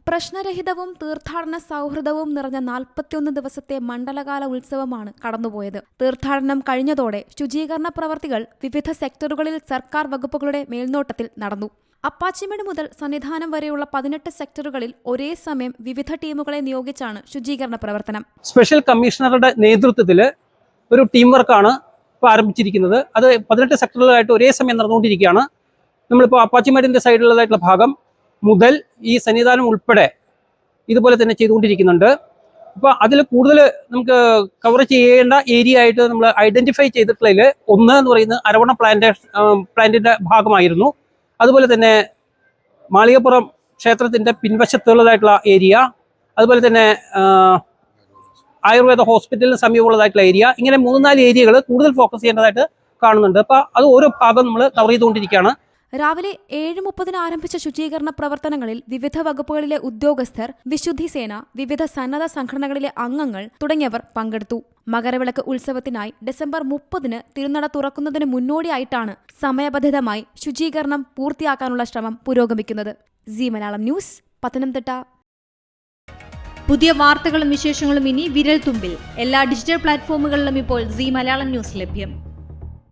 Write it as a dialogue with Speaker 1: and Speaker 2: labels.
Speaker 1: പ്രശ്നരഹിതവും തീർത്ഥാടന സൗഹൃദവും നിറഞ്ഞ 41 ദിവസത്തെ മണ്ഡലകാല ഉത്സവമാണ് കടന്നുപോയത്. തീർത്ഥാടനം കഴിഞ്ഞതോടെ ശുചീകരണ പ്രവർത്തികൾ വിവിധ സെക്ടറുകളിൽ സർക്കാർ വകുപ്പുകളുടെ മേൽനോട്ടത്തിൽ നടന്നു. അപ്പാച്ചിമേട് മുതൽ സന്നിധാനം വരെയുള്ള 18 സെക്ടറുകളിൽ ഒരേ സമയം വിവിധ ടീമുകളെ നിയോഗിച്ചാണ് ശുചീകരണ പ്രവർത്തനം.
Speaker 2: സ്പെഷ്യൽ കമ്മീഷണറുടെ നേതൃത്വത്തിൽ ഒരു ടീം വർക്കാണ് ഇപ്പോൾ ആരംഭിച്ചിരിക്കുന്നത്. അത് 18 സെക്ടറുകളായിട്ട് ഒരേ സമയം നടന്നുകൊണ്ടിരിക്കുകയാണ്. നമ്മളിപ്പോൾ അപ്പാച്ചിമേടിൻ്റെ സൈഡിലുള്ളതായിട്ടുള്ള ഭാഗം മുതൽ ഈ സന്നിധാനം ഉൾപ്പെടെ ഇതുപോലെ തന്നെ ചെയ്തുകൊണ്ടിരിക്കുന്നുണ്ട്. അപ്പോൾ അതിൽ കൂടുതൽ നമുക്ക് കവർ ചെയ്യേണ്ട ഏരിയ ആയിട്ട് നമ്മൾ ഐഡന്റിഫൈ ചെയ്തിട്ടുള്ളതിൽ ഒന്ന് എന്ന് പറയുന്നത് അരവണ പ്ലാന്റിന്റെ ഭാഗമായിരുന്നു. അതുപോലെ തന്നെ മാളികപ്പുറം ക്ഷേത്രത്തിന്റെ പിൻവശത്തുള്ളതായിട്ടുള്ള ഏരിയ, അതുപോലെ തന്നെ ആയുർവേദ ഹോസ്പിറ്റലിന് സമീപമുള്ളതായിട്ടുള്ള ഏരിയ, ഇങ്ങനെ 3-4 ഏരിയകൾ കൂടുതൽ ഫോക്കസ് ചെയ്യേണ്ടതായിട്ട് കാണുന്നുണ്ട്. അപ്പോൾ അത് ഓരോ ഭാഗം നമ്മൾ കവർ ചെയ്തുകൊണ്ടിരിക്കുകയാണ്.
Speaker 1: രാവിലെ 7:30 ആരംഭിച്ച ശുചീകരണ പ്രവർത്തനങ്ങളിൽ വിവിധ വകുപ്പുകളിലെ ഉദ്യോഗസ്ഥർ, വിശുദ്ധി സേന, വിവിധ സന്നദ്ധ സംഘടനകളിലെ അംഗങ്ങൾ തുടങ്ങിയവർ പങ്കെടുത്തു. മകരവിളക്ക് ഉത്സവത്തിനായി ഡിസംബർ 30 തിരുനട തുറക്കുന്നതിന് മുന്നോടിയായിട്ടാണ് സമയബന്ധിതമായി ശുചീകരണം പൂർത്തിയാക്കാനുള്ള ശ്രമം പുരോഗമിക്കുന്നത്. സീ മലയാളം ന്യൂസ്, പത്തനംതിട്ട.
Speaker 3: പുതിയ വാർത്തകളും വിശേഷങ്ങളും ഇനി വിരൽ തുമ്പിൽ. എല്ലാ ഡിജിറ്റൽ പ്ലാറ്റ്ഫോമുകളിലും ഇപ്പോൾ സീ മലയാളം ന്യൂസ് ലഭ്യം.